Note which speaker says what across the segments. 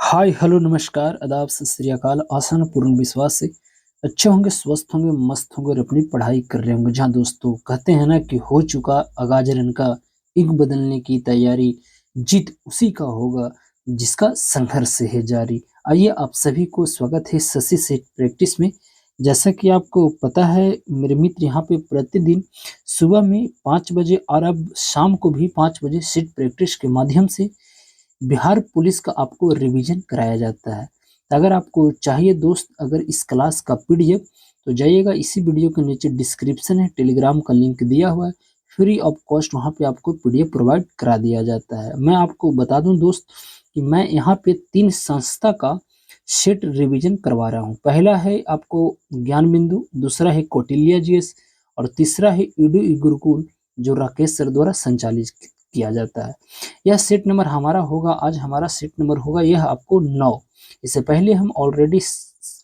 Speaker 1: Hi hello नमस्कार आदाब सत श्री अकाल। आसान पूर्ण विश्वास से अच्छे होंगे, स्वस्थ होंगे, मस्त होंगे और अपनी पढ़ाई कर रहे होंगे। जहाँ दोस्तों कहते हैं ना कि हो चुका आगाज रन का इक बदलने की तैयारी, जीत उसी का होगा जिसका संघर्ष है जारी। आइए आप सभी को स्वागत है शशि सेठ प्रैक्टिस में। जैसा कि आपको पता है मेरे मित्र, यहाँ पे प्रतिदिन सुबह में 5 बजे और अब शाम को भी 5 बजे सेट प्रैक्टिस के माध्यम से बिहार पुलिस का आपको रिवीजन कराया जाता है। तो अगर आपको चाहिए दोस्त अगर इस क्लास का पीडीएफ, तो जाइएगा इसी वीडियो के नीचे डिस्क्रिप्शन है, टेलीग्राम का लिंक दिया हुआ है। फ्री ऑफ कॉस्ट वहाँ पे आपको पीडीएफ प्रोवाइड करा दिया जाता है। मैं आपको बता दूं दोस्त कि मैं यहाँ पे 3 संस्था का सेट रिवीजन करवा रहा हूँ। पहला है आपको ज्ञान बिंदु, दूसरा है कौटिल्य जीएस और तीसरा है ईडू गुरुकुल जो राकेश सर द्वारा संचालित किया जाता है। यह सेट नंबर हमारा होगा, आज हमारा सेट नंबर होगा यह आपको 9। इससे पहले हम ऑलरेडी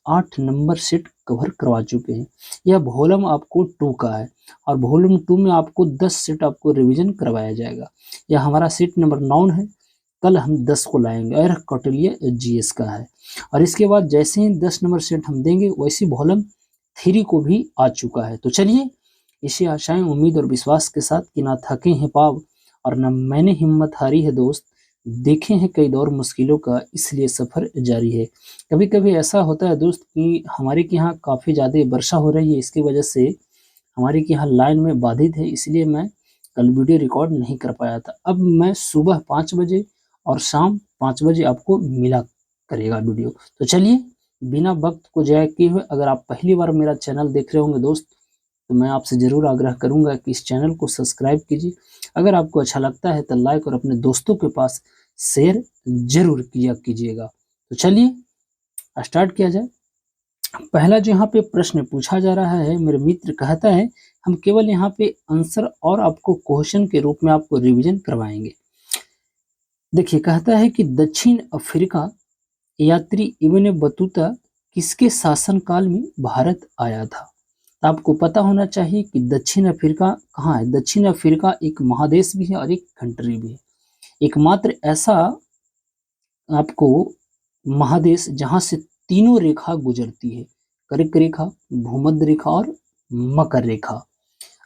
Speaker 1: 8 नंबर सेट कवर करवा चुके हैं। यह वॉल्यूम आपको 2 का है और वॉल्यूम 2 में आपको 10 सेट आपको रिवीजन करवाया जाएगा। यह हमारा सेट नंबर 9 है। कल हम 10 को लाएंगे और कौटिल्य जीएस का है। और इसके बाद जैसे ही 10 नंबर सेट हम देंगे वैसी वॉल्यूम 3 को भी आ चुका है। तो चलिए इसी आशाएं, उम्मीद और विश्वास के साथ कि ना थके हैं पाव और न मैंने हिम्मत हारी है दोस्त, देखे हैं कई दौर मुश्किलों का इसलिए सफर जारी है। कभी कभी ऐसा होता है दोस्त कि हमारे के यहाँ काफ़ी ज़्यादा वर्षा हो रही है, इसकी वजह से हमारे के यहाँ लाइन में बाधित है, इसलिए मैं कल वीडियो रिकॉर्ड नहीं कर पाया था। अब मैं सुबह 5 बजे और शाम 5 बजे आपको मिला करेगा वीडियो। तो चलिए बिना वक्त को जाया किए हुए, अगर आप पहली बार मेरा चैनल देख रहे होंगे दोस्त, तो मैं आपसे ज़रूर आग्रह करूंगा कि इस चैनल को सब्सक्राइब कीजिए। अगर आपको अच्छा लगता है तो लाइक और अपने दोस्तों के पास शेयर जरूर किया कीजिएगा। तो चलिए स्टार्ट किया जाए। पहला जो यहाँ पे प्रश्न पूछा जा रहा है, मेरे मित्र कहता है हम केवल यहाँ पे आंसर और आपको क्वेश्चन के रूप में आपको रिवीजन करवाएंगे। देखिए कहता है कि दक्षिण अफ्रीका यात्री इब्न बतूता किसके शासनकाल में भारत आया था। तो आपको पता होना चाहिए कि दक्षिण अफ्रीका कहाँ है। दक्षिण अफ्रीका एक महादेश भी है और एक कंट्री भी है। एकमात्र ऐसा आपको महादेश जहां से तीनों रेखा गुजरती है, कर्क रेखा, भूमध्य रेखा और मकर रेखा।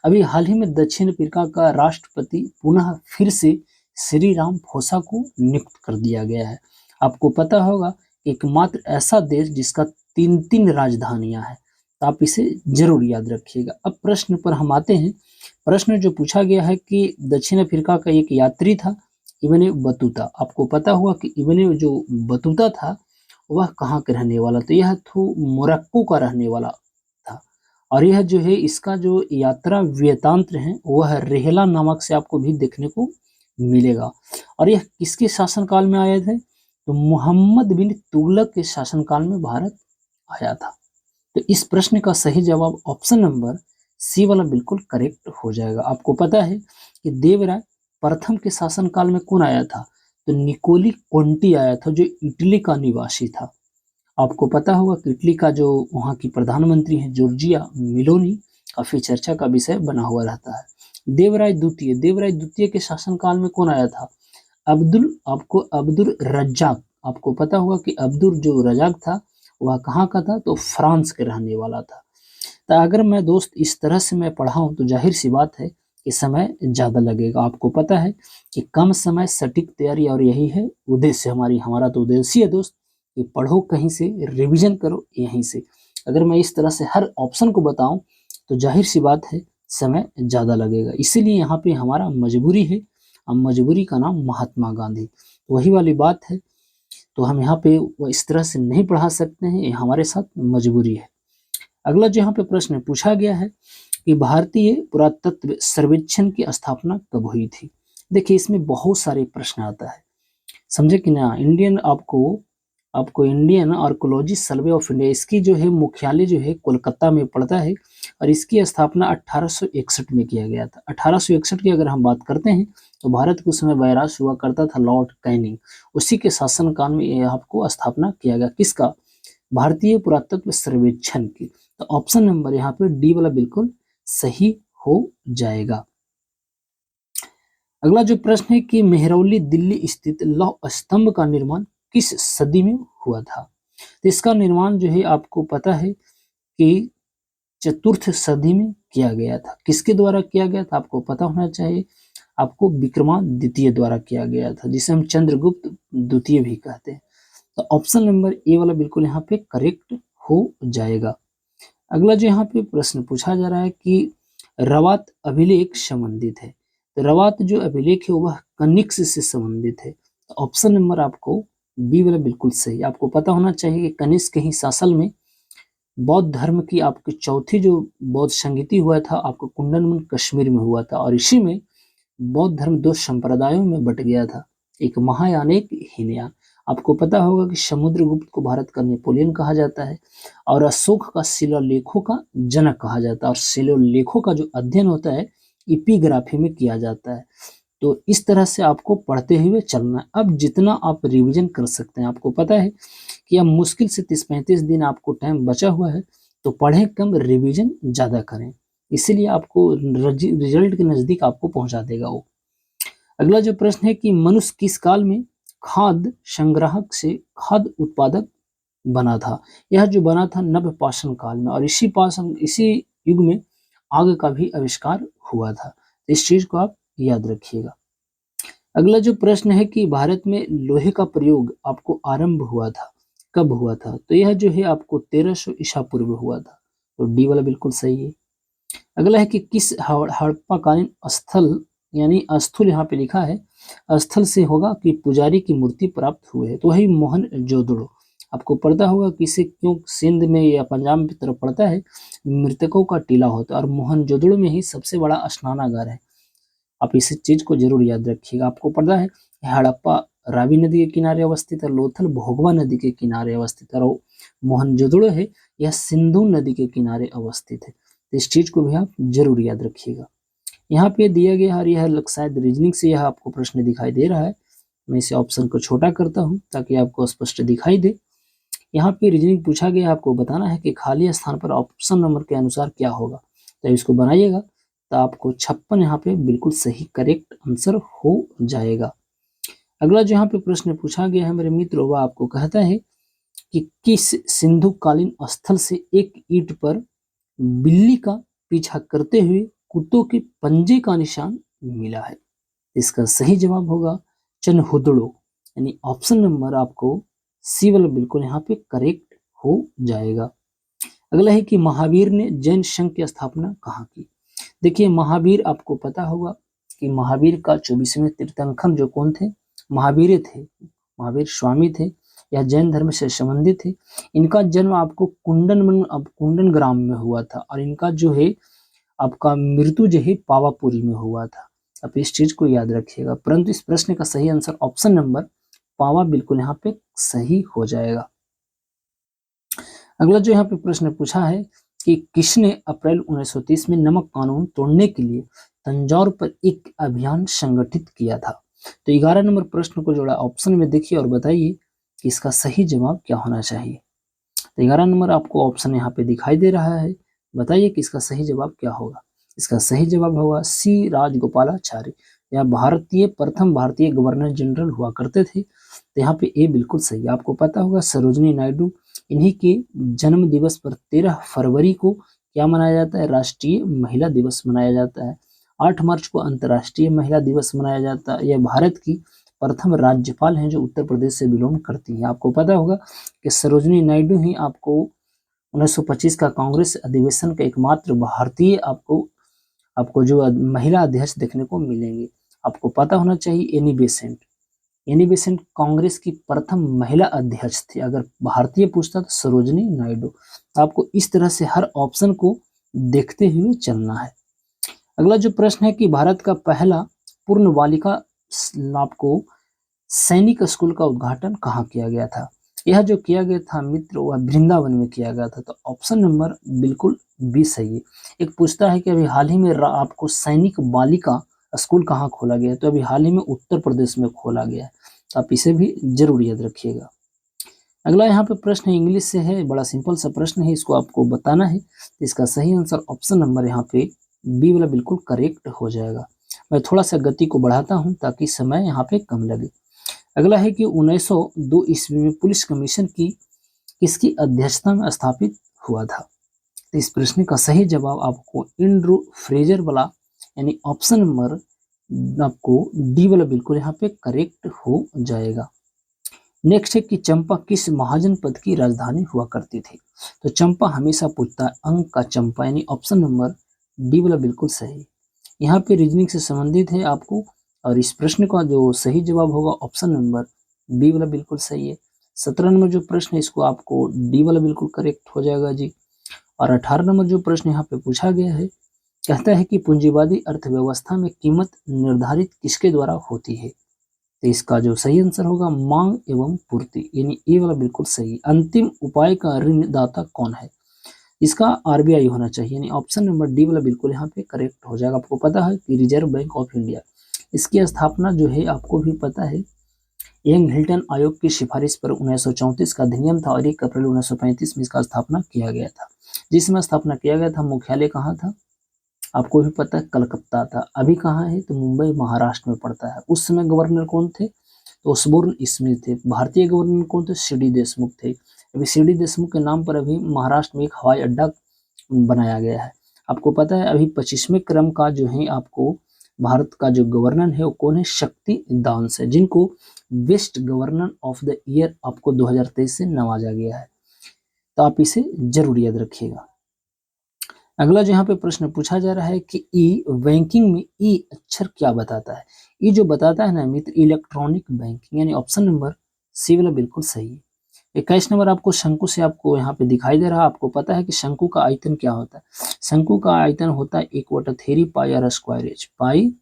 Speaker 1: अभी हाल ही में दक्षिण अफ्रीका का राष्ट्रपति पुनः फिर से श्री रामफोसा को नियुक्त कर दिया गया है। आपको पता होगा एकमात्र ऐसा देश जिसका 3 राजधानियां हैं। तो आप इसे जरूर याद रखिएगा। अब प्रश्न पर हम आते हैं। प्रश्न जो पूछा गया है कि दक्षिण अफ्रीका का एक यात्री था इब्न बतूता। आपको पता हुआ कि इब्न जो बतूता था वह कहाँ के रहने वाला, तो यह तो मोरक्को का रहने वाला था। और यह जो है इसका जो यात्रा वृत्तांत है वह रेहला नामक से आपको भी देखने को मिलेगा। और यह किसके शासनकाल में आए थे, तो मोहम्मद बिन तुगलक के शासनकाल में भारत आया था। तो इस प्रश्न का सही जवाब ऑप्शन नंबर सी वाला बिल्कुल करेक्ट हो जाएगा। आपको पता है कि देवराय प्रथम के शासनकाल में कौन आया था, तो निकोली कोंटी आया था जो इटली का निवासी था। आपको पता होगा कि इटली का जो वहाँ की प्रधानमंत्री है जॉर्जिया मेलोनी, काफी चर्चा का विषय बना हुआ रहता है। देवराय द्वितीय के शासनकाल में कौन आया था, अब्दुल रज्जाक। आपको पता होगा कि अब्दुल जो रजाक था वह कहाँ का था, तो फ्रांस के रहने वाला था। तो अगर मैं दोस्त इस तरह से मैं पढ़ाऊँ तो जाहिर सी बात है कि समय ज़्यादा लगेगा। आपको पता है कि कम समय सटीक तैयारी, और यही है उद्देश्य हमारा तो उद्देश्य है दोस्त कि पढ़ो कहीं से, रिवीजन करो यहीं से। अगर मैं इस तरह से हर ऑप्शन को बताऊं तो जाहिर सी बात है समय ज़्यादा लगेगा। इसीलिए यहाँ पे हमारा मजबूरी है, और मजबूरी का नाम महात्मा गांधी। वही वाली बात है। तो हम यहाँ पे इस तरह से नहीं पढ़ा सकते हैं, ये हमारे साथ मजबूरी है। अगला जो यहाँ पे प्रश्न पूछा गया है कि भारतीय पुरातत्व सर्वेक्षण की स्थापना कब हुई थी। देखिए इसमें बहुत सारे प्रश्न आता है, समझे कि ना। आपको Indian archaeology survey of India, इसकी जो है मुख्यालय जो है कोलकाता में पड़ता है और इसकी स्थापना 1861 में किया गया था। 1861 की अगर हम बात करते हैं तो भारत के उस समय बैराज हुआ करता था लॉर्ड कैनिंग, उसी के शासनकाल में यह आपको स्थापना किया गया। किसका, भारतीय पुरातत्व सर्वेक्षण की। तो ऑप्शन नंबर यहाँ पे डी वाला बिल्कुल सही हो जाएगा। अगला जो प्रश्न है कि मेहरौली दिल्ली स्थित लौह स्तंभ का निर्माण किस सदी में हुआ था? तो इसका निर्माण जो है आपको पता है कि चतुर्थ सदी में किया गया था। किसके द्वारा किया गया था आपको पता होना चाहिए। आपको विक्रमादित्य द्वारा किया गया था, जिसे हम चंद्रगुप्त द्वितीय भी कहते हैं। तो ऑप्शन नंबर ए वाला बिल्कुल यहाँ पे करेक्ट हो जाएगा। अगला जो यहाँ पे प्रश्न पूछा जा रहा है कि रवात अभिलेख संबंधित है। तो रवात जो अभिलेख है वह कनिष्क से संबंधित है। तो ऑप्शन नंबर आपको बी वाला बिल्कुल सही। आपको पता होना चाहिए कि कनिष्क ही शासन में बौद्ध धर्म की आपकी चौथी जो बौद्ध संगीति हुआ था आपको कुंडनवन कश्मीर में हुआ था, और इसी में बौद्ध धर्म दो संप्रदायों में बट गया था, एक महायान एक हीनयान। आपको पता होगा कि समुद्रगुप्त को भारत का नेपोलियन कहा जाता है, और अशोक का शिलालेखों का जनक कहा जाता है, और शिलालेखों का जो अध्ययन होता है इपिग्राफी में किया जाता है। तो इस तरह से आपको पढ़ते हुए चलना है। अब जितना आप रिवीजन कर सकते हैं, आपको पता है कि अब मुश्किल से 30-35 दिन आपको टाइम बचा हुआ है, तो पढ़ें कम, रिवीजन ज़्यादा करें, इसीलिए आपको रिजल्ट के नज़दीक आपको पहुंचा देगा वो। अगला जो प्रश्न है कि मनुष्य किस काल में खाद्य संग्राहक से खाद्य उत्पादक बना था? यह जो बना था नवपाषाण काल में, और इसी युग में आग का भी आविष्कार हुआ था। इस चीज को आप याद रखिएगा। अगला जो प्रश्न है कि भारत में लोहे का प्रयोग आपको आरंभ हुआ था, कब हुआ था? तो यह जो है आपको 1300 ईसा पूर्व हुआ था। तो डी वाला बिल्कुल सही है। अगला है कि किस हड़प्पाकालीन स्थल, यानी स्थूल यहाँ पे लिखा है, स्थल से होगा कि पुजारी की मूर्ति प्राप्त हुए है? तो वही मोहनजोदड़ो। आपको पता होगा कि इसे क्यों सिंध में या पंजाब की तरफ पड़ता है, मृतकों का टीला होता है, और मोहनजोदड़ो में ही सबसे बड़ा स्नानागार है। आप इस चीज को जरूर याद रखिएगा। आपको पता है हड़प्पा रावी नदी के किनारे अवस्थित है, लोथल भोगवा नदी के किनारे अवस्थित है, और मोहनजोदड़ो है यह सिंधु नदी के किनारे अवस्थित है। तो इस चीज को भी आप जरूर याद रखिएगा। यहाँ पे दिया गया है, और यह शायद रीजनिंग से यह आपको प्रश्न दिखाई दे रहा है। मैं इसे ऑप्शन को छोटा करता हूँ ताकि आपको स्पष्ट दिखाई दे। यहाँ पे रीजनिंग पूछा गया, आपको बताना है कि खाली स्थान पर ऑप्शन नंबर के अनुसार क्या होगा। तो इसको बनाइएगा, तो आपको 56 यहाँ पे बिल्कुल सही करेक्ट आंसर हो जाएगा। अगला जो यहाँ पे प्रश्न पूछा गया है मेरे मित्रों, वह आपको कहता है कि किस सिंधु कालीन स्थल से एक ईंट पर बिल्ली का पीछा करते हुए कुत्तों के पंजे का निशान मिला है? इसका सही जवाब होगा चनहुदड़ो, यानी ऑप्शन नंबर आपको सी वाला बिल्कुल यहाँ पे करेक्ट हो जाएगा। अगला है कि महावीर ने जैन संघ की स्थापना कहाँ की? देखिए महावीर, आपको पता होगा कि महावीर का 24वें तीर्थंकर जो कौन थे, महावीर थे, महावीर स्वामी थे, यह जैन धर्म से संबंधित थे। इनका जन्म आपको कुंडन ग्राम में हुआ था, और इनका जो है आपका मृत्यु जो है पावापुरी में हुआ था। आप इस चीज को याद रखिएगा। परंतु इस प्रश्न का सही आंसर ऑप्शन नंबर पावा बिल्कुल यहाँ पे सही हो जाएगा। अगला जो यहाँ पे प्रश्न पूछा है कि किसने अप्रैल 1930 में नमक कानून तोड़ने के लिए तंजौर पर एक अभियान संगठित किया था? तो 11 नंबर प्रश्न को जोड़ा ऑप्शन में देखिए और बताइए कि इसका सही जवाब क्या होना चाहिए। तो 11 नंबर आपको ऑप्शन यहाँ पे दिखाई दे रहा है, बताइए कि इसका सही जवाब क्या होगा। इसका सही जवाब होगा सी राजगोपालाचारी। यह प्रथम भारतीय गवर्नर जनरल हुआ करते थे। तो यहाँ पे ए बिल्कुल सही है। आपको पता होगा सरोजनी नायडू, इन्हीं के जन्म दिवस पर 13 फरवरी को क्या मनाया जाता है, राष्ट्रीय महिला दिवस मनाया जाता है। 8 मार्च को अंतर्राष्ट्रीय महिला दिवस मनाया जाता है। यह भारत की प्रथम राज्यपाल हैं जो उत्तर प्रदेश से बिलोंग करती हैं। आपको पता होगा कि सरोजनी नायडू ही आपको 1925 का कांग्रेस अधिवेशन का एकमात्र भारतीय आपको जो महिला अध्यक्ष देखने को मिलेंगे। आपको पता होना चाहिए एनी बेसेंट कांग्रेस की प्रथम महिला अध्यक्ष थी। अगर भारतीय पूछता तो सरोजनी नायडू। आपको इस तरह से हर ऑप्शन को देखते हुए चलना है। अगला जो प्रश्न है कि भारत का पहला पूर्ण बालिका आपको सैनिक स्कूल का उद्घाटन कहाँ किया गया था? यह जो किया गया था मित्र वह वृंदावन में किया गया था। तो ऑप्शन नंबर बिल्कुल बी सही है। एक पूछता है कि अभी हाल ही में आपको सैनिक बालिका स्कूल कहाँ खोला गया है? तो अभी हाल ही में उत्तर प्रदेश में खोला गया है। तो आप इसे भी जरूर याद रखिएगा। अगला यहाँ पे प्रश्न इंग्लिश से है, बड़ा सिंपल सा प्रश्न है, इसको आपको बताना है। तो इसका सही आंसर ऑप्शन नंबर यहाँ पे बी वाला बिल्कुल करेक्ट हो जाएगा। मैं थोड़ा सा गति को बढ़ाता हूँ ताकि समय यहाँ पे कम लगे। अगला है कि 1902 ईस्वी में पुलिस कमीशन की किसकी अध्यक्षता में स्थापित हुआ था? तो इस प्रश्न का सही जवाब आपको एंड्रू फ्रेजर वाला यानी ऑप्शन नंबर आपको डी वाला बिल्कुल यहाँ पे करेक्ट हो जाएगा। नेक्स्ट है कि चंपा किस महाजनपद की राजधानी हुआ करती थी? तो चंपा हमेशा पूछता है अंक का चंपा यानी ऑप्शन नंबर डी वाला बिल्कुल सही। यहाँ पे रीजनिंग से संबंधित है आपको, और इस प्रश्न का जो सही जवाब होगा ऑप्शन नंबर बी वाला बिल्कुल सही है। 17 नंबर जो प्रश्न है इसको आपको डी वाला बिल्कुल करेक्ट हो जाएगा जी। और 18 नंबर जो प्रश्न यहाँ पे पूछा गया है, कहता है कि पूंजीवादी अर्थव्यवस्था में कीमत निर्धारित किसके द्वारा होती है? तो इसका जो सही आंसर होगा मांग एवं पूर्ति यानी ए वाला बिल्कुल सही। अंतिम उपाय का ऋणदाता कौन है? इसका आरबीआई होना चाहिए यानी ऑप्शन नंबर डी वाला बिल्कुल यहाँ पे करेक्ट हो जाएगा। आपको पता है कि रिजर्व बैंक ऑफ इंडिया, इसकी स्थापना जो है आपको भी पता है यंग हिल्टन आयोग की सिफारिश पर 1934 का अधिनियम था और 1 अप्रैल 1935 में इसका स्थापना किया गया था। जिसमें स्थापना किया गया था मुख्यालय कहाँ था? आपको भी पता है कलकत्ता था। अभी कहाँ है? तो मुंबई महाराष्ट्र में पड़ता है। उस समय गवर्नर कौन थे? तो ऑसबोर्न स्मिथ थे। भारतीय गवर्नर कौन थे? सी.डी. देशमुख थे। अभी सी.डी. देशमुख के नाम पर अभी महाराष्ट्र में एक हवाई अड्डा बनाया गया है। आपको पता है अभी 25वें क्रम का जो है आपको भारत का जो गवर्नर है वो कौन है? शक्ति दांस है, जिनको best governor of the year आपको 2023 से नवाजा गया है। तो आप इसे जरूर याद रखिएगा। अगला जो यहाँ पे प्रश्न पूछा जा रहा है कि ई बैंकिंग में ई अक्षर क्या बताता है? ई जो बताता है ना मित्र, इलेक्ट्रॉनिक बैंकिंग यानी ऑप्शन नंबर सी वाला बिल्कुल सही है। 21 नंबर आपको शंकु से आपको यहाँ पे दिखाई दे रहा है। आपको पता है कि शंकु का आयतन क्या होता है? शंकु का आयतन होता है 1/3 pi r square h, pi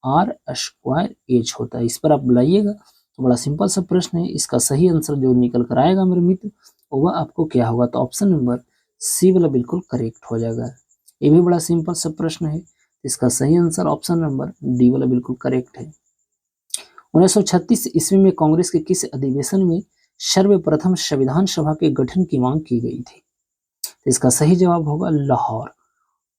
Speaker 1: r square h होता है। इस पर आप बुलाइएगा तो बड़ा सिंपल सा प्रश्न है। इसका सही आंसर जो निकल कर आएगा मेरे मित्र वह आपको क्या होगा? तो ऑप्शन नंबर सी वाला बिल्कुल करेक्ट हो जाएगा। ये भी बड़ा सिंपल सा प्रश्न है। इसका सही आंसर ऑप्शन नंबर डी वाला बिल्कुल करेक्ट है। 1936 ईस्वी में कांग्रेस के किस अधिवेशन में सर्वप्रथम संविधान सभा के गठन की मांग की गई थी? तो इसका सही जवाब होगा लाहौर।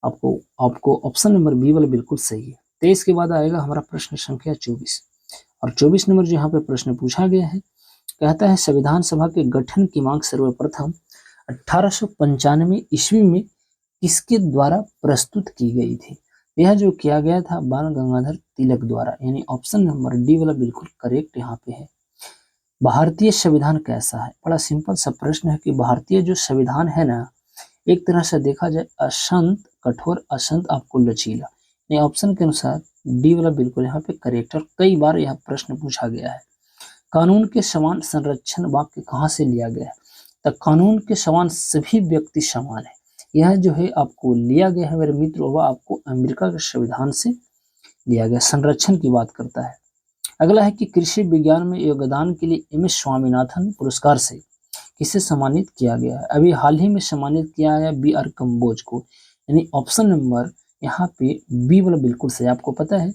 Speaker 1: आपको आपको ऑप्शन नंबर बी वाला बिल्कुल सही है। 23 के बाद आएगा हमारा प्रश्न संख्या 24, और 24 नंबर जो यहाँ पे प्रश्न पूछा गया है, कहता है संविधान सभा के गठन की मांग सर्वप्रथम 1895 ईस्वी में किसके द्वारा प्रस्तुत की गई थी? यह जो किया गया था बाल गंगाधर तिलक द्वारा, यानी ऑप्शन नंबर डी वाला बिल्कुल करेक्ट यहाँ पे है। भारतीय संविधान कैसा है? बड़ा सिंपल सा प्रश्न है कि भारतीय जो संविधान है ना, एक तरह से देखा जाए असंत कठोर, असंत आपको लचीला। ये ऑप्शन के अनुसार डी वाला बिल्कुल यहाँ पे करेक्ट। और कई बार यह प्रश्न पूछा गया है। कानून के समान संरक्षण वाक्य कहाँ से लिया गया है? तो कानून के समान सभी व्यक्ति समान है, यह जो है आपको लिया गया है मेरे मित्र, वह आपको अमेरिका के संविधान से लिया गया, संरक्षण की बात करता है। अगला है कि कृषि विज्ञान में योगदान के लिए एम एस स्वामीनाथन पुरस्कार से किसे सम्मानित किया गया है? अभी हाल ही में सम्मानित किया है बी आर कम्बोज को, यानी ऑप्शन नंबर यहाँ पे बी वाला बिल्कुल सही। आपको पता है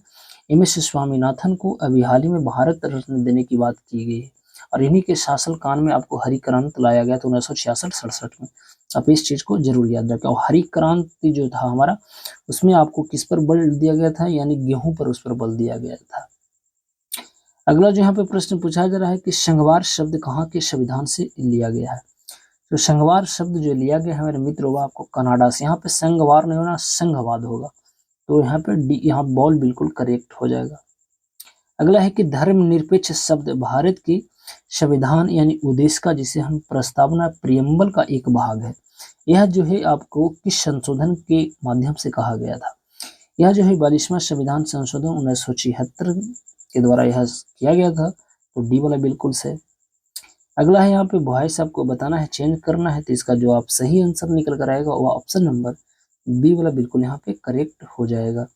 Speaker 1: एम एस स्वामीनाथन को अभी हाल ही में भारत रत्न देने की बात की गई है, और इन्हीं के शासनकाल में आपको हरी क्रांति लाया गया था 1966-67 में। आप इस चीज को जरूर याद रखें। और हरी क्रांति जो था हमारा, उसमें आपको किस पर बल दिया गया था? यानी गेहूं पर उस पर बल दिया गया था। अगला जो यहाँ पे प्रश्न पूछा जा रहा है कि संघवार शब्द कहाँ के संविधान से लिया गया है? तो संघवार शब्द जो लिया गया है मेरे मित्र वो आपको कनाडा से। यहाँ पे संघवार नहीं होना, संघवाद होगा। तो यहाँ पे डी, यहाँ बॉल बिल्कुल करेक्ट हो जाएगा। अगला है कि धर्मनिरपेक्ष शब्द भारत की संविधान यानी उद्देश्य का, जिसे हम प्रस्तावना प्रियम्बल का एक भाग है, यह जो है आपको किस संशोधन के माध्यम से कहा गया था? यह जो है 42वां संविधान संशोधन 1976 के द्वारा यह किया गया था। तो डी वाला बिल्कुल सही। अगला है यहाँ पे वॉइस आपको बताना है, चेंज करना है। तो इसका जो आप सही आंसर निकल कर आएगा वह ऑप्शन नंबर बी वाला बिल्कुल यहाँ पे करेक्ट हो जाएगा।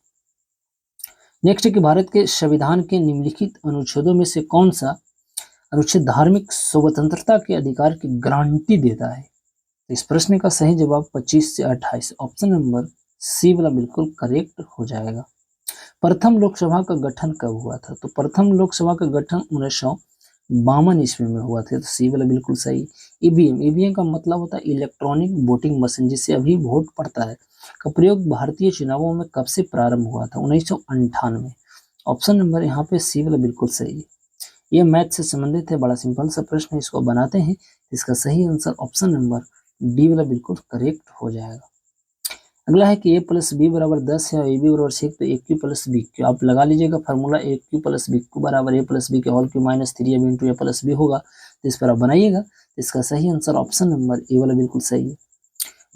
Speaker 1: नेक्स्ट है कि भारत के संविधान के निम्नलिखित अनुच्छेदों में से कौन सा अनुच्छेद धार्मिक स्वतंत्रता के अधिकार की गारंटी देता है? तो इस प्रश्न का सही जवाब 25 से 28, ऑप्शन नंबर सी वाला बिल्कुल करेक्ट हो जाएगा। प्रथम लोकसभा का गठन कब हुआ था? तो प्रथम लोकसभा का गठन 1952 ईस्वी में हुआ था। तो सी वाला बिल्कुल सही। ईवीएम, ईवीएम का मतलब होता है इलेक्ट्रॉनिक वोटिंग मशीन, जिससे अभी वोट पड़ता है, का प्रयोग भारतीय चुनावों में कब से प्रारंभ हुआ था? 1998। ऑप्शन नंबर यहाँ पे सी वाला बिल्कुल सही है। ये मैथ से संबंधित है, बड़ा सिंपल सा प्रश्न है, इसको बनाते हैं। इसका सही आंसर ऑप्शन नंबर डी वाला बिल्कुल करेक्ट हो जाएगा। अगला है कि a प्लस बी बराबर 10 है और ए बी बराबर 6, तो a cube plus b cube आप लगा लीजिएगा formula. A cube plus b cube बराबर ए प्लस बी के whole cube minus 3ab into a plus b होगा, तो इस पर आप बनाइएगा। इसका सही आंसर ऑप्शन नंबर ए वाला बिल्कुल सही है।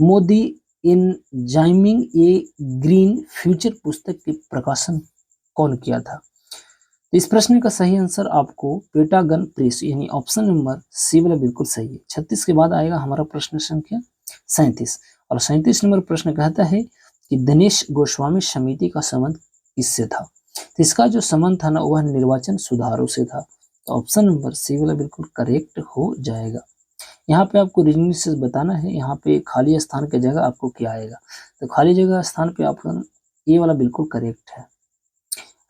Speaker 1: मोदी इन जाइमिंग ए ग्रीन फ्यूचर पुस्तक के प्रकाशन कौन किया था? तो इस प्रश्न का सही आंसर आपको पेटागन प्रेस यानी ऑप्शन नंबर सी वाला बिल्कुल सही है। 36 के बाद आएगा हमारा प्रश्न संख्या 37 और 37 नंबर प्रश्न कहता है कि दिनेश गोस्वामी समिति का संबंध किससे था? तो इसका जो संबंध था ना वह निर्वाचन सुधारों से था, तो ऑप्शन नंबर सी वाला बिल्कुल करेक्ट हो जाएगा। यहाँ पे आपको रीजनिंग से बताना है, यहाँ पे खाली स्थान की जगह आपको क्या आएगा, तो खाली जगह स्थान पे ऑप्शन ए वाला बिल्कुल करेक्ट है।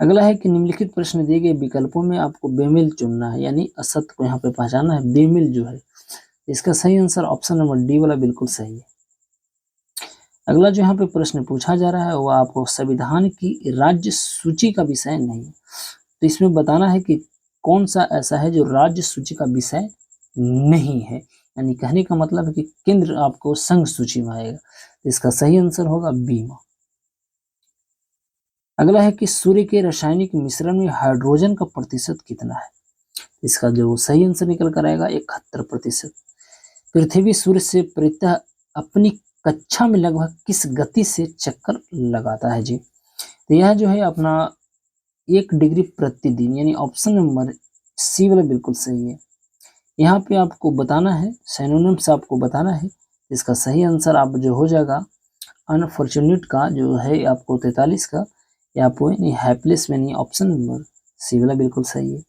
Speaker 1: अगला है कि निम्नलिखित प्रश्न दिए गए विकल्पों में आपको बेमेल चुनना है, यानी असत्य को यहाँ पे पहचानना है। बेमेल जो है इसका सही आंसर ऑप्शन नंबर डी वाला बिल्कुल सही है। अगला जो यहाँ पे प्रश्न पूछा जा रहा है वो आपको संविधान की राज्य सूची का विषय नहीं है, तो इसमें बताना है कि कौन सा ऐसा है जो राज्य सूची का विषय नहीं है, यानी कहने का मतलब है कि केंद्र आपको संघ सूची में आएगा, तो इसका सही आंसर होगा बीमा। अगला है कि सूर्य के रासायनिक मिश्रण में हाइड्रोजन का प्रतिशत कितना है? इसका जो सही आंसर निकल कर आएगा 71%। पृथ्वी सूर्य से परितः अपनी कक्षा में लगभग किस गति से चक्कर लगाता है जी? तो यह जो है अपना 1 डिग्री प्रतिदिन, यानी ऑप्शन नंबर सी वाला बिल्कुल सही है। यहाँ पे आपको बताना है, सिनोनिम से आपको बताना है, इसका सही आंसर आप जो हो जाएगा अनफॉर्चुनेट का जो है आपको 43 का, या आपको हैप्पीलेस में नहीं, ऑप्शन नंबर सी वाला बिल्कुल सही है।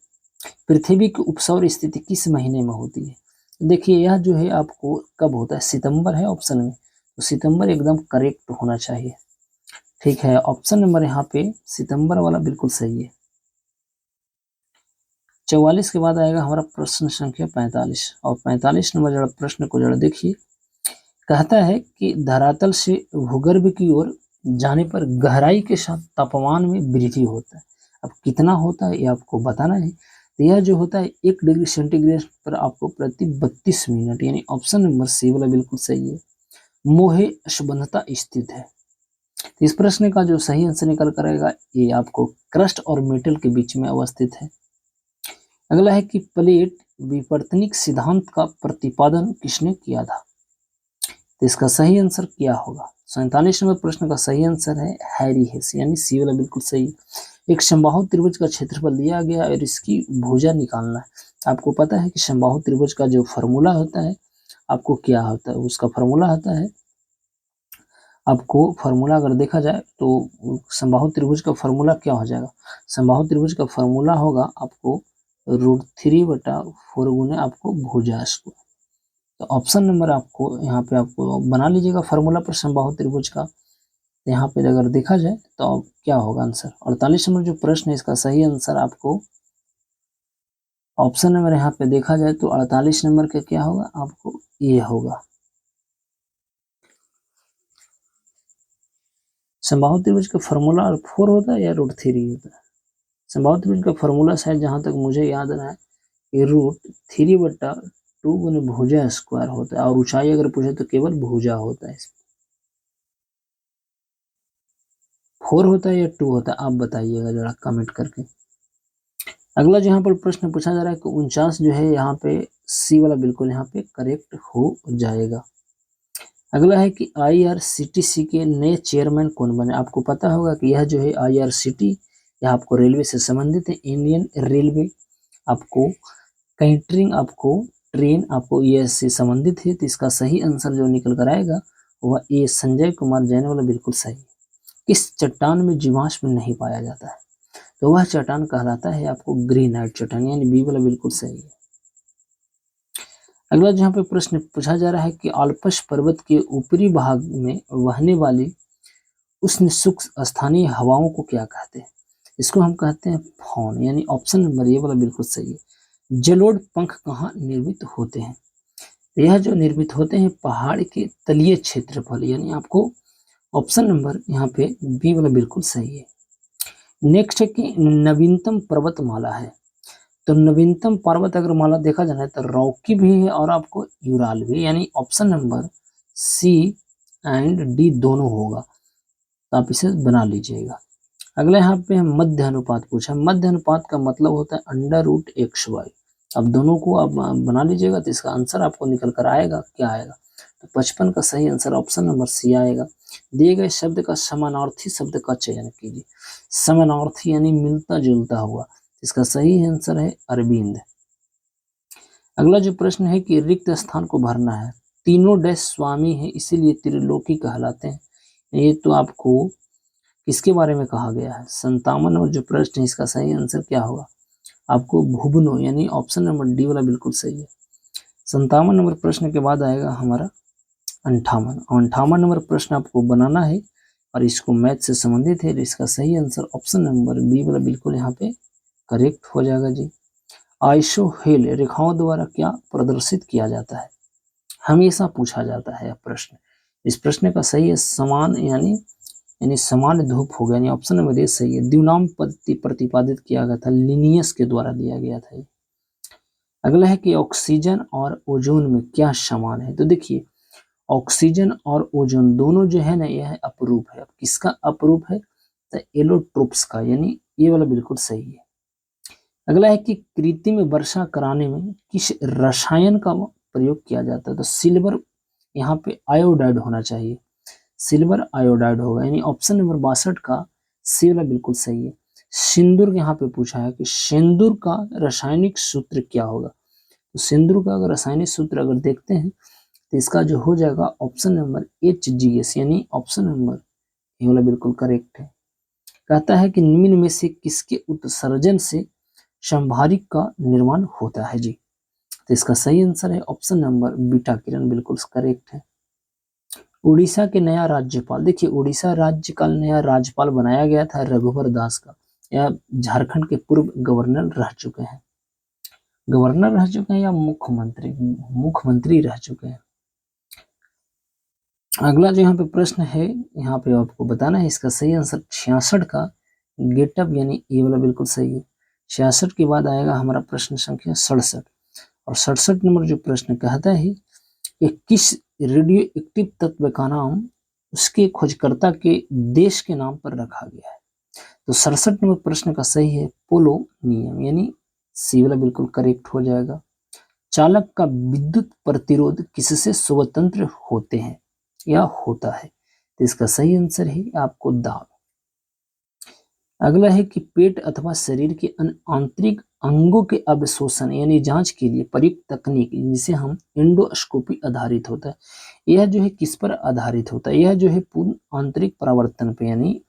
Speaker 1: पृथ्वी की उपसौर स्थिति किस महीने में होती है? देखिए यह जो है आपको कब होता है, सितंबर है ऑप्शन में, तो सितंबर एकदम करेक्ट होना चाहिए। ठीक है, ऑप्शन नंबर यहाँ पे सितंबर वाला बिल्कुल सही है। 44 के बाद आएगा हमारा प्रश्न संख्या 45 और 45 नंबर जरा प्रश्न को जरा देखिए। कहता है कि धरातल से भूगर्भ की ओर जाने पर गहराई के साथ तापमान में वृद्धि होता है। अब कितना होता है ये आपको बताना है। तो यह जो होता है 1 डिग्री सेंटीग्रेड पर आपको प्रति 32 मिनट, यानी ऑप्शन नंबर सी वाला बिल्कुल सही है। मोहे असंबंधता स्थित है, तो इस प्रश्न का जो सही आंसर निकल कर आएगा ये आपको क्रस्ट और मेटल के बीच में अवस्थित है। अगला है कि प्लेट विवर्तनिक सिद्धांत का प्रतिपादन किसने किया था? तो इसका सही आंसर क्या होगा? 47 नंबर प्रश्न का सही आंसर है हैरी हेस, यानी सी वाला बिल्कुल सही है। एक समबाहु त्रिभुज का क्षेत्रफल दिया गया और इसकी भुजा निकालना है। आपको पता है कि समबाहु त्रिभुज का जो फॉर्मूला होता है आपको क्या होता है, उसका फॉर्मूला होता है, आपको फॉर्मूला अगर देखा जाए तो समबाहु त्रिभुज का फॉर्मूला क्या हो जाएगा? समबाहु त्रिभुज का फॉर्मूला होगा आपको √3/4 गुने आपको भुजा स्क्वायर। तो ऑप्शन नंबर आपको यहाँ पे आपको बना लीजिएगा फॉर्मूला पर समबाहु त्रिभुज का। यहाँ पे अगर देखा जाए तो क्या होगा आंसर? 48 नंबर जो प्रश्न है इसका सही आंसर आपको ऑप्शन नंबर यहाँ पे देखा जाए तो 48 नंबर का क्या होगा? आपको ये होगा। समबाहु त्रिभुज का फॉर्मूला 4 होता है या √3 होता है? समबाहु त्रिभुज का फॉर्मूला शायद जहाँ तक मुझे याद आ रहा है ये √3/2 गुने भुजा स्क्वायर होता है, और ऊंचाई अगर पूछे तो केवल भुजा होता है। 4 होता है या 2 होता है, आप बताइएगा जरा कमेंट करके। अगला जो यहाँ पर प्रश्न पूछा जा रहा है कि 49 जो है यहाँ पे सी वाला बिल्कुल यहाँ पे करेक्ट हो जाएगा। अगला है कि IRCTC के नए चेयरमैन कौन बने? आपको पता होगा कि यह जो है IRCT यह आपको रेलवे से संबंधित है, इंडियन रेलवे आपको कैटरिंग आपको ट्रेन आपको ये से संबंधित है, तो इसका सही आंसर जो निकल कर आएगा वह ए संजय कुमार जैन वाला बिल्कुल सही। किस चट्टान में जीवाश्म नहीं पाया जाता है? तो वह चट्टान कहलाता है आपको ग्रेनाइट चट्टान, यानी बी वाला बिल्कुल सही है। अगला जहाँ पे प्रश्न पूछा जा रहा है कि आल्प्स पर्वत के ऊपरी भाग में बहने वाली उष्ण शुष्क स्थानीय हवाओं को क्या कहते हैं? इसको हम कहते हैं फॉन, यानी ऑप्शन नंबर ए वाला बिल्कुल सही है। जलोढ़ पंख कहाँ निर्मित होते हैं? यह जो निर्मित होते हैं पहाड़ के तलीय क्षेत्रफल, यानी आपको ऑप्शन नंबर यहाँ पे बी वाला बिल्कुल सही है। नेक्स्ट है कि नवीनतम पर्वतमाला है, तो नवीनतम पर्वत अगर माला देखा जाए तो रॉकी भी है और आपको यूराल भी, यानी option number C and D दोनों होगा। तो आप इसे बना लीजिएगा। अगला यहाँ पे हम मध्य अनुपात पूछा। मध्य अनुपात का मतलब होता है अंडर रूट एक्स वाई। अब दोनों को आप बना लीजिएगा तो इसका आंसर आपको निकल कर आएगा, क्या आएगा? तो 55 का सही आंसर ऑप्शन नंबर सी आएगा। दिए गए शब्द का समानार्थी शब्द का चयन कीजिए। समानार्थी यानी मिलता जुलता हुआ, इसका सही आंसर है अरविंद। अगला जो प्रश्न है कि रिक्त स्थान को भरना है। तीनों डैश स्वामी है इसीलिए त्रिलोकी कहलाते हैं। ये तो आपको किसके बारे में कहा गया है? 57 और जो प्रश्न है इसका सही आंसर क्या होगा? आपको भुवनो, यानी ऑप्शन नंबर डी वाला बिल्कुल सही है। 57 नंबर प्रश्न के बाद आएगा हमारा 58। 58 नंबर प्रश्न आपको बनाना है और इसको मैथ से संबंधित है। इसका सही आंसर ऑप्शन नंबर बी वाला बिल्कुल यहाँ पे करेक्ट हो जाएगा जी। आइसोहेल रेखाओं द्वारा क्या प्रदर्शित किया जाता है? हमेशा पूछा जाता है यह प्रश्न। इस प्रश्न का सही है समान, यानी समान धूप हो गया, यानी ऑप्शन नंबर ए सही है। द्विनाम प्रतिपादित किया गया था, लिनियस के द्वारा दिया गया था। अगला है कि ऑक्सीजन और ओजोन में क्या समान है? तो देखिए ऑक्सीजन और ओजोन दोनों जो है ना यह अपरूप है। अब किसका अपरूप है? तो एलोट्रोप्स का, यानी ये वाला बिल्कुल सही है। अगला है कि कृत्रिम वर्षा कराने में किस रसायन का प्रयोग किया जाता है? तो सिल्वर यहाँ पे आयोडाइड होना चाहिए, सिल्वर आयोडाइड होगा, यानी ऑप्शन नंबर 62 का सी वाला बिल्कुल सही है। सिंदूर यहाँ पे पूछा है कि सिंदूर का रासायनिक सूत्र क्या होगा? तो सिंदूर का अगर रासायनिक सूत्र अगर देखते हैं तो इसका जो हो जाएगा ऑप्शन नंबर HGS, यानी ऑप्शन नंबर ये वाला बिल्कुल करेक्ट है। कहता है कि निम्न में से किसके उत्सर्जन से संभारिक का निर्माण होता है जी? तो इसका सही आंसर है ऑप्शन नंबर बीटा किरण, बिल्कुल करेक्ट है। उड़ीसा के नया राज्यपाल, देखिए उड़ीसा राज्य का नया राज्यपाल बनाया गया था रघुवर दास का। यह झारखंड के पूर्व गवर्नर रह चुके हैं। गवर्नर रह चुके हैं या मुख्यमंत्री? मुख्यमंत्री रह चुके हैं। अगला जो यहाँ पे प्रश्न है यहाँ पे आपको बताना है इसका सही आंसर 66 का गेटअप, यानी ये वाला बिल्कुल सही है। 66 के बाद आएगा हमारा प्रश्न संख्या 67 और 67 नंबर जो प्रश्न कहता है कि किस रेडियो एक्टिव तत्व का नाम उसके खोजकर्ता के देश के नाम पर रखा गया है? तो 67 नंबर प्रश्न का सही है पोलोनियम, यानी सी वाला बिल्कुल करेक्ट हो जाएगा। चालक का विद्युत प्रतिरोध किससे स्वतंत्र होते हैं या होता है? तो इसका सही आंसर है आपको दाब। अगला है कि पेट अथवा शरीर के आंतरिक अंगों के अवशोषण यानी जांच के लिए प्रयुक्त तकनीक जिसे हम एंडोस्कोपी आधारित होता है, यह जो है किस पर आधारित होता है? यह जो है पूर्ण आंतरिक परावर्तन पे यानी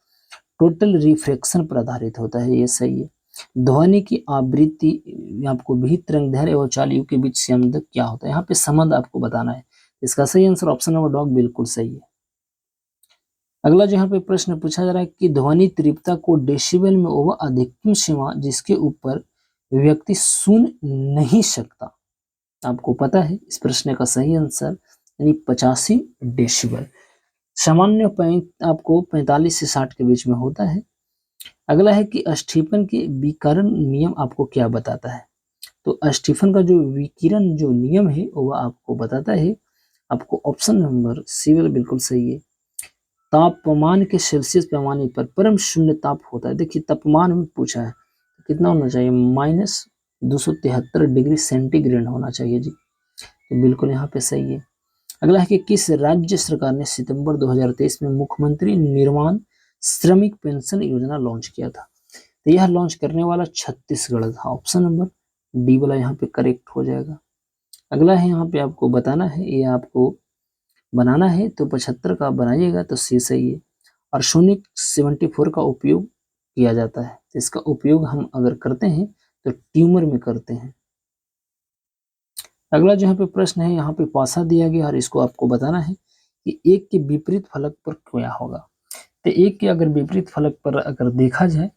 Speaker 1: टोटल रिफ्रैक्शन पर आधारित होता है, ये सही है। ध्वनि की आवृत्ति आपको भी तरंगदैर्घ्य और चाल के बीच संबंध क्या होता है? यहाँ पे संबंध आपको बताना है। इसका सही आंसर ऑप्शन नंबर डॉग बिल्कुल सही है। अगला जो यहाँ पे प्रश्न पूछा जा रहा है कि ध्वनि तीव्रता को डेसिबल में वह अधिकतम सीमा जिसके ऊपर व्यक्ति सुन नहीं सकता। आपको पता है इस प्रश्न का सही आंसर यानी 85 डेसिबल। सामान्य आपको 45 से 60 के बीच में होता है। अगला है कि स्टीफन के विकिरण नियम आपको क्या बताता है? तो स्टीफन का जो विकिरण जो नियम है वह आपको बताता है, आपको ऑप्शन नंबर सी वाला बिल्कुल सही है। तापमान के सेल्सियस पैमाने पर परम शून्य ताप होता है। देखिए तापमान में पूछा है तो कितना होना चाहिए? -273 डिग्री सेंटीग्रेड होना चाहिए जी, तो बिल्कुल यहाँ पे सही है। अगला है कि किस राज्य सरकार ने सितंबर 2023 में मुख्यमंत्री निर्माण श्रमिक पेंशन योजना लॉन्च किया था? तो यह लॉन्च करने वाला छत्तीसगढ़ था, ऑप्शन नंबर डी वाला यहाँ पे करेक्ट हो जाएगा। अगला है यहाँ पे आपको बताना है, ये आपको बनाना है तो 75 का बनाइएगा तो सी सही है। आर्सेनिक 74 का उपयोग किया जाता है, तो इसका उपयोग हम अगर करते हैं तो ट्यूमर में करते हैं। अगला जो यहाँ पे प्रश्न है यहाँ पे पासा दिया गया और इसको आपको बताना है कि एक के विपरीत फलक पर क्या होगा? तो एक के अगर विपरीत फलक पर अगर देखा जाए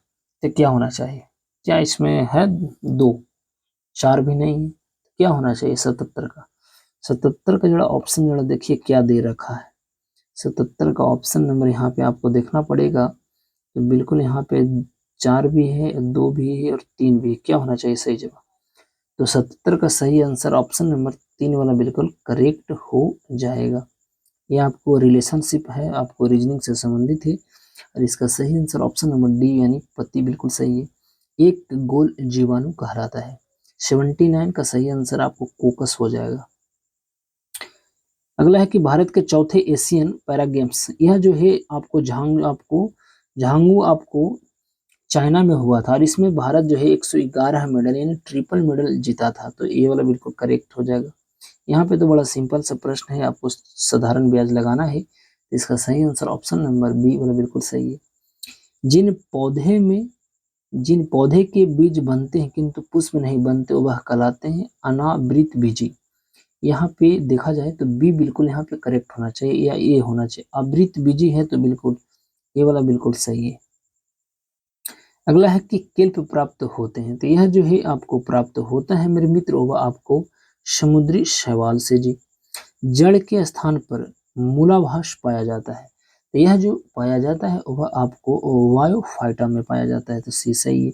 Speaker 1: तो क्या होना चाहिए? क्या इसमें है 2, 4 भी नहीं है, क्या होना चाहिए 77 का? 77 का जो ऑप्शन जो देखिए क्या दे रखा है, 77 का ऑप्शन नंबर यहाँ पे आपको देखना पड़ेगा। तो बिल्कुल यहाँ पे 4 भी है, 2 भी है और 3 भी है। क्या होना चाहिए सही जवाब? तो 77 का सही आंसर ऑप्शन नंबर 3 वाला बिल्कुल करेक्ट हो जाएगा। ये आपको रिलेशनशिप है, आपको रीजनिंग से संबंधित है और इसका सही आंसर ऑप्शन नंबर डी यानी पति बिल्कुल सही है। एक गोल जीवाणु कहलाता है। 79 का सही आंसर आपको कोकस हो जाएगा। अगला है कि भारत के चौथे एशियन पैरा गेम्स, यह जो है आपको झांगू आपको चाइना में हुआ था और इसमें भारत जो है 111 मेडल यानी ट्रिपल मेडल जीता था। तो ये वाला बिल्कुल करेक्ट हो जाएगा। यहाँ पे तो बड़ा सिंपल सा प्रश्न है, आपको साधारण ब्याज लगाना है। इसका सही आंसर ऑप्शन नंबर बी वाला बिल्कुल सही है। जिन पौधे में जिन पौधे के बीज बनते हैं किंतु पुष्प नहीं बनते वह कहलाते हैं अनावृत बीजी। यहाँ पे देखा जाए तो बी बिल्कुल यहाँ पे करेक्ट होना चाहिए या ए होना चाहिए। आवृत बीजी है तो बिल्कुल ये वाला बिल्कुल सही है। अगला है कि केल्प प्राप्त होते हैं, तो यह जो है आपको प्राप्त होता है मेरे मित्र वह आपको समुद्री शैवाल से जी। जड़ के स्थान पर मूलाभास पाया जाता है, तो यह जो पाया जाता है वह आपको वायोफाइटा में पाया जाता है, तो सी सही है।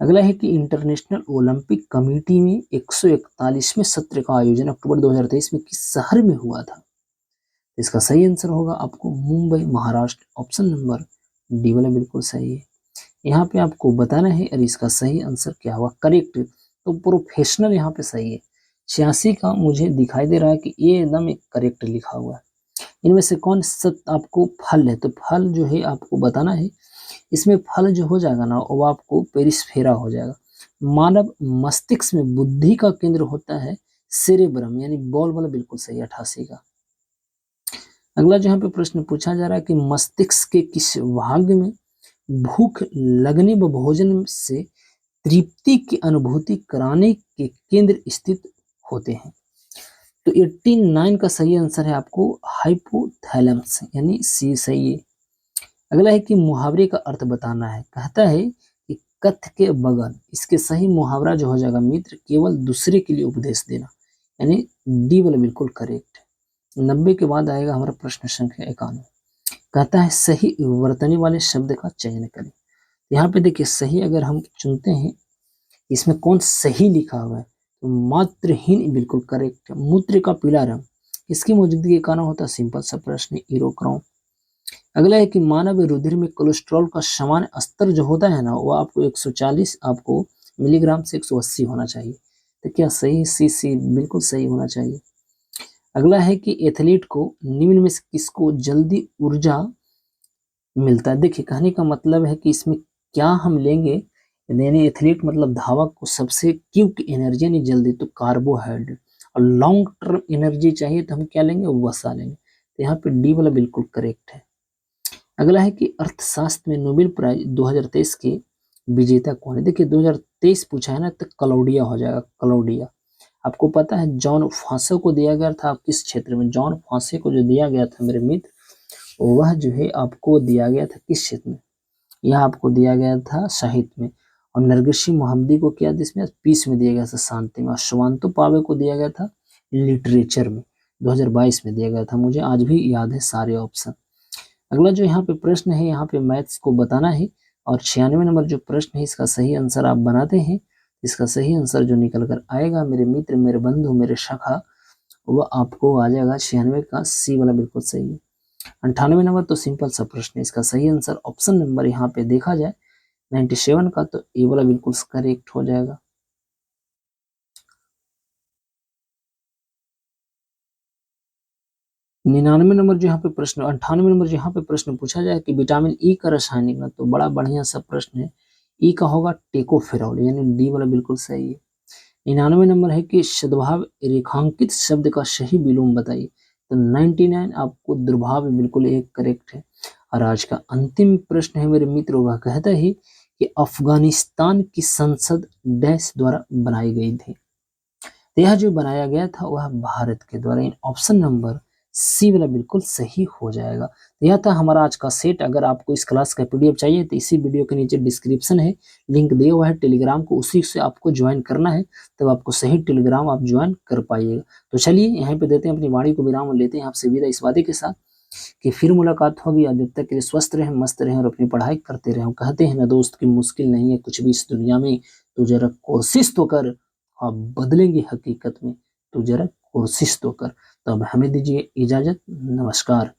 Speaker 1: अगला है कि इंटरनेशनल ओलंपिक कमेटी में 141वें सत्र का आयोजन अक्टूबर 2023 में किस शहर में हुआ था? इसका सही आंसर होगा आपको Mumbai Maharashtra, option number D वाला बिल्कुल सही है। यहाँ पे आपको बताना है और इसका सही आंसर क्या हुआ करेक्ट, तो प्रोफेशनल यहाँ पे सही है। 86 का मुझे दिखाई दे रहा है कि ये एकदम एक करेक्ट लिखा हुआ है। इनमें से कौन सत आपको फल है, तो फल जो है आपको बताना है। इसमें फल जो हो जाएगा ना वो आपको पेरिस्फेरा हो जाएगा। मानव मस्तिष्क में बुद्धि का केंद्र होता है सेरेब्रम यानी बॉल वाला बिल्कुल सही 88 का। अगला जो यहाँ पे प्रश्न पूछा जा रहा है कि मस्तिष्क के किस भाग में भूख लगने व भोजन से तृप्ति की अनुभूति कराने के केंद्र स्थित होते हैं? तो 89 का सही आंसर है आपको हाइपोथैलेमस यानी सी सही है। अगला है कि मुहावरे का अर्थ बताना है। कहता है कि कथ के बगल, इसके सही मुहावरा जो हो जाएगा मित्र केवल दूसरे के लिए उपदेश देना, यानी डी वाला बिल्कुल करेक्ट। 90 के बाद आएगा हमारा प्रश्न संख्या 51। कहता है सही वर्तनी वाले शब्द का चयन करें। यहाँ पे देखिए सही अगर हम चुनते हैं इसमें कौन सही लिखा हुआ है, तो मात्रहीन बिल्कुल करेक्ट है। मूत्र का पीला रंग इसकी मौजूदगी के कारण होता है, सिंपल सा प्रश्न इरोक्रोम। अगला है कि मानव रुधिर में कोलेस्ट्रॉल का सामान्य स्तर जो होता है ना वो आपको 140 आपको मिलीग्राम से 180 होना चाहिए, तो क्या सही सी बिल्कुल सही होना चाहिए। अगला है कि एथलीट को निम्न में से किसको जल्दी ऊर्जा मिलता है? देखिए कहने का मतलब है कि इसमें क्या हम लेंगे, यानी एथलीट मतलब धावक को सबसे क्विक एनर्जी यानी जल्दी, तो कार्बोहाइड्रेट। और लॉन्ग टर्म एनर्जी चाहिए तो हम क्या लेंगे, वसा लेंगे। तो यहाँ पे डी वाला बिल्कुल करेक्ट है। अगला है कि अर्थशास्त्र में नोबेल प्राइज 2023 के विजेता कौन है? देखिए 2023 पूछा है ना तो क्लौडिया हो जाएगा, क्लौडिया। आपको पता है जॉन फांसे को दिया गया था किस क्षेत्र में? जॉन फांसे को जो दिया गया था मेरे मित्र वह जो है आपको दिया गया था किस क्षेत्र में? यह आपको दिया गया था साहित्य में। और नरगिसी मोहम्मदी को क्या इसमें पीस में दिया गया था, शांति में। और स्वांतो पावे को दिया गया था लिटरेचर में, 2022 में दिया गया था। मुझे आज भी याद है सारे ऑप्शन। अगला जो यहाँ पे प्रश्न है यहाँ पे मैथ्स को बताना है और 96 नंबर जो प्रश्न है इसका सही आंसर आप बनाते हैं। इसका सही आंसर जो निकल कर आएगा मेरे मित्र, मेरे बंधु, मेरे शाखा, वह आपको आ जाएगा 96 का सी वाला बिल्कुल सही है। 98 नंबर तो सिंपल सा प्रश्न है, इसका सही आंसर ऑप्शन नंबर यहाँ पे देखा जाए 97 का, तो ए वाला बिल्कुल करेक्ट हो जाएगा। निन्यानवे नंबर जो यहाँ पे प्रश्न 98 नंबर जो यहाँ पे प्रश्न पूछा जाए कि विटामिन ई का रासायनिक नाम, तो बड़ा बढ़िया सा प्रश्न है। ई का होगा टेकोफेरॉल यानी डी वाला बिल्कुल सही है। 99 नंबर है कि सद्भाव रेखांकित शब्द का सही विलोम बताइए, तो 99 आपको दुर्भाव बिल्कुल एक करेक्ट है। और आज का अंतिम प्रश्न है मेरे मित्र, वह कहता है कि अफगानिस्तान की संसद डैश द्वारा बनाई गई थी, तो यह जो बनाया गया था वह भारत के द्वारा। इन ऑप्शन नंबर सी वाला बिल्कुल सही हो जाएगा। तो यह था हमारा आज का सेट। अगर आपको इस क्लास का पीडीएफ चाहिए तो इसी वीडियो के नीचे डिस्क्रिप्शन है, लिंक दिया हुआ है टेलीग्राम को, उसी से आपको ज्वाइन करना है, तब आपको सही टेलीग्राम आप ज्वाइन कर पाइएगा। तो चलिए यहाँ पे देते हैं अपनी वाणी को विराम और लेते हैं आपसे विदा इस वादे के साथ कि फिर मुलाकात होगी। अब जब तक के लिए स्वस्थ रहें, मस्त रहें और अपनी पढ़ाई करते रहें। कहते हैं ना दोस्त की मुश्किल नहीं है कुछ भी इस दुनिया में, तो जरा कोशिश तो कर, आप बदलेंगे हकीकत में, तो ज़रा कोशिश तो कर। तो अब हमें दीजिए इजाज़त, नमस्कार।